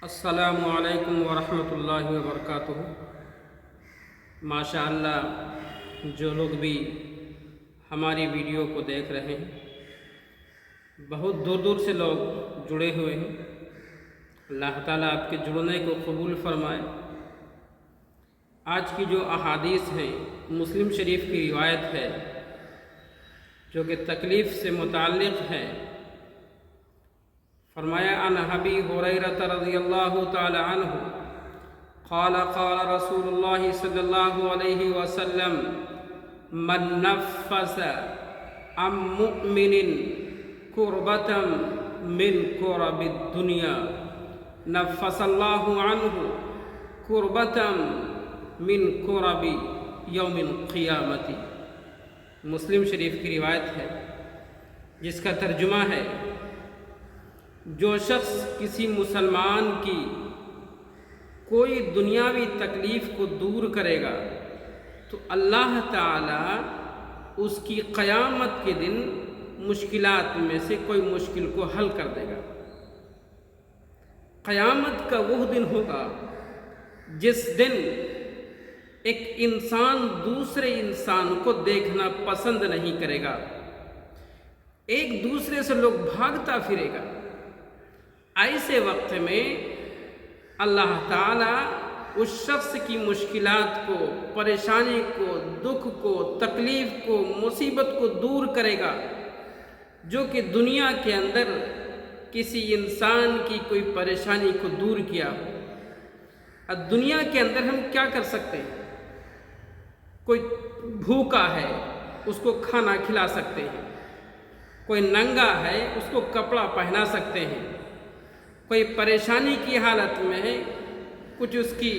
السلام علیکم ورحمۃ اللہ وبرکاتہ۔ ماشاء اللہ جو لوگ بھی ہماری ویڈیو کو دیکھ رہے ہیں، بہت دور دور سے لوگ جڑے ہوئے ہیں۔ اللہ تعالیٰ آپ کے جڑنے کو قبول فرمائے۔ آج کی جو احادیث ہیں، مسلم شریف کی روایت ہے جو کہ تکلیف سے متعلق ہے۔ فرمایا عن ابی ہریرہ رضی اللہ تعالی عنہ قال قال رسول اللہ صلی اللہ علیہ وسلم من نفس عن مؤمن کربۃ من کرب الدنیا نفس اللہ عنہ کربۃ من کرب یوم القیامت۔ مسلم شریف کی روایت ہے جس کا ترجمہ ہے، جو شخص کسی مسلمان کی کوئی دنیاوی تکلیف کو دور کرے گا تو اللہ تعالیٰ اس کی قیامت کے دن مشکلات میں سے کوئی مشکل کو حل کر دے گا۔ قیامت کا وہ دن ہوگا جس دن ایک انسان دوسرے انسان کو دیکھنا پسند نہیں کرے گا، ایک دوسرے سے لوگ بھاگتا پھرے گا۔ ایسے وقت میں اللہ تعالیٰ اس شخص کی مشکلات کو، پریشانی کو، دکھ کو، تکلیف کو، مصیبت کو دور کرے گا، جو کہ دنیا کے اندر کسی انسان کی کوئی پریشانی کو دور کیا ہو۔ اب دنیا کے اندر ہم کیا کر سکتے ہیں؟ کوئی بھوکا ہے اس کو کھانا کھلا سکتے ہیں، کوئی ننگا ہے اس کو کپڑا پہنا سکتے ہیں، کوئی پریشانی کی حالت میں ہے کچھ اس کی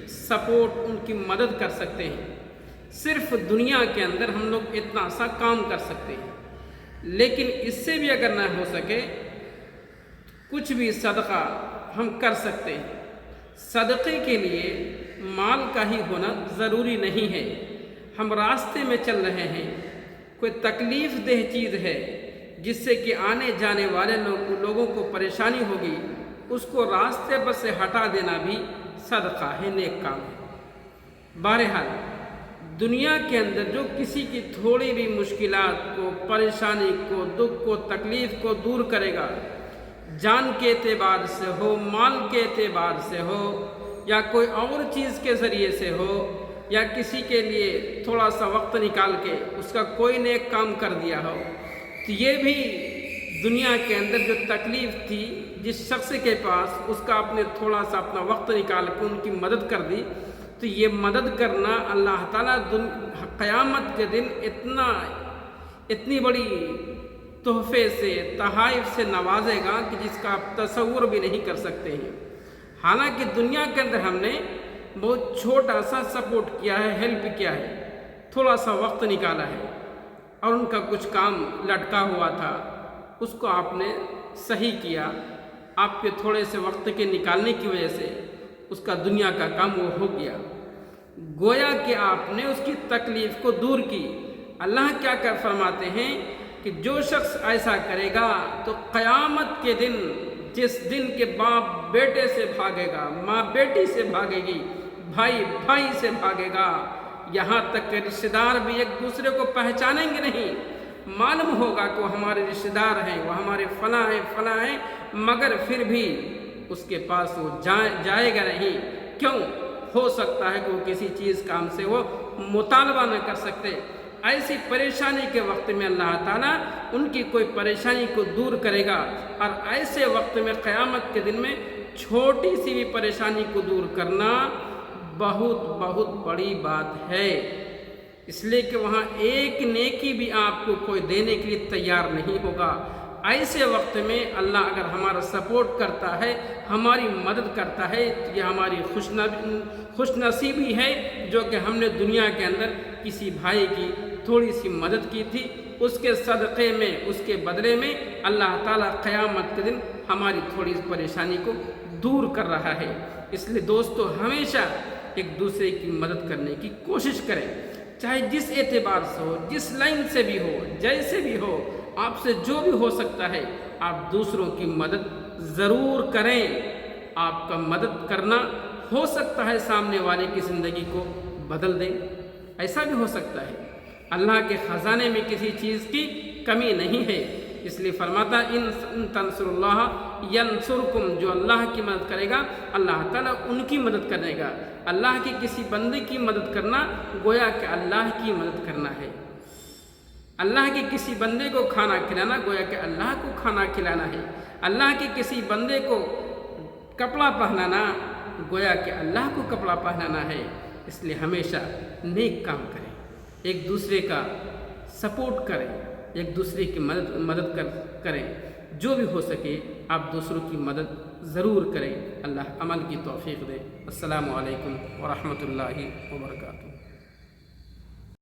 سپورٹ، ان کی مدد کر سکتے ہیں۔ صرف دنیا کے اندر ہم لوگ اتنا سا کام کر سکتے ہیں، لیکن اس سے بھی اگر نہ ہو سکے کچھ بھی صدقہ ہم کر سکتے ہیں۔ صدقے کے لیے مال کا ہی ہونا ضروری نہیں ہے۔ ہم راستے میں چل رہے ہیں، کوئی تکلیف دہ چیز ہے جس سے کہ آنے جانے والے لوگوں کو پریشانی ہوگی، اس کو راستے پر سے ہٹا دینا بھی صدقہ ہے، نیک کام ہے۔ بہرحال دنیا کے اندر جو کسی کی تھوڑی بھی مشکلات کو، پریشانی کو، دکھ کو، تکلیف کو دور کرے گا، جان کے اعتبار سے ہو، مال کے اعتبار سے ہو، یا کوئی اور چیز کے ذریعے سے ہو، یا کسی کے لیے تھوڑا سا وقت نکال کے اس کا کوئی نیک کام کر دیا ہو، تو یہ بھی دنیا کے اندر جو تکلیف تھی، جس شخص کے پاس اس کا اپنے تھوڑا سا اپنا وقت نکال کے ان کی مدد کر دی، تو یہ مدد کرنا اللہ تعالیٰ قیامت کے دن اتنی بڑی تحفے سے، تحائف سے نوازے گا کہ جس کا آپ تصور بھی نہیں کر سکتے ہیں۔ حالانکہ دنیا کے اندر ہم نے بہت چھوٹا سا سپورٹ کیا ہے، ہیلپ کیا ہے، تھوڑا سا وقت نکالا ہے، اور ان کا کچھ کام لٹکا ہوا تھا، اس کو آپ نے صحیح کیا، آپ کے تھوڑے سے وقت کے نکالنے کی وجہ سے اس کا دنیا کا کام وہ ہو گیا، گویا کہ آپ نے اس کی تکلیف کو دور کی۔ اللہ کیا فرماتے ہیں کہ جو شخص ایسا کرے گا تو قیامت کے دن، جس دن کے باپ بیٹے سے بھاگے گا، ماں بیٹی سے بھاگے گی، بھائی بھائی سے بھاگے گا، یہاں تک کہ رشتہ دار بھی ایک دوسرے کو پہچانیں گے نہیں۔ معلوم ہوگا کہ وہ ہمارے رشتہ دار ہیں، وہ ہمارے فلاں ہیں، مگر پھر بھی اس کے پاس وہ جائے گا نہیں۔ کیوں؟ ہو سکتا ہے کہ وہ کسی چیز کام سے وہ مطالبہ نہ کر سکتے۔ ایسی پریشانی کے وقت میں اللہ تعالیٰ ان کی کوئی پریشانی کو دور کرے گا، اور ایسے وقت میں قیامت کے دن میں چھوٹی سی بھی پریشانی کو دور کرنا بہت بڑی بات ہے، اس لیے کہ وہاں ایک نیکی بھی آپ کو کوئی دینے کے لیے تیار نہیں ہوگا۔ ایسے وقت میں اللہ اگر ہمارا سپورٹ کرتا ہے، ہماری مدد کرتا ہے، تو یہ ہماری خوش نصیبی ہے جو کہ ہم نے دنیا کے اندر کسی بھائی کی تھوڑی سی مدد کی تھی، اس کے صدقے میں، اس کے بدلے میں اللہ تعالیٰ قیامت کے دن ہماری تھوڑی پریشانی کو دور کر رہا ہے۔ اس لیے دوستو، ہمیشہ ایک دوسرے کی مدد کرنے کی کوشش کریں، چاہے جس اعتبار سے ہو، جس لائن سے بھی ہو، جیسے بھی ہو، آپ سے جو بھی ہو سکتا ہے آپ دوسروں کی مدد ضرور کریں۔ آپ کا مدد کرنا ہو سکتا ہے سامنے والے کی زندگی کو بدل دے، ایسا بھی ہو سکتا ہے۔ اللہ کے خزانے میں کسی چیز کی کمی نہیں ہے، اس لیے فرماتا ان تنصر اللہ ینصرکم، جو اللہ کی مدد کرے گا اللہ تعالیٰ ان کی مدد کرے گا۔ اللہ کے کسی بندے کی مدد کرنا گویا کہ اللہ کی مدد کرنا ہے۔ اللہ کے کسی بندے کو کھانا کھلانا گویا کہ اللہ کو کھانا کھلانا ہے۔ اللہ کے کسی بندے کو کپڑا پہنانا گویا کہ اللہ کو کپڑا پہنانا ہے۔ اس لیے ہمیشہ نیک کام کریں، ایک دوسرے کا سپورٹ کریں، ایک دوسرے کی مدد کریں، جو بھی ہو سکے آپ دوسروں کی مدد ضرور کریں۔ اللہ عمل کی توفیق دے۔ السلام علیکم ورحمۃ اللہ وبرکاتہ۔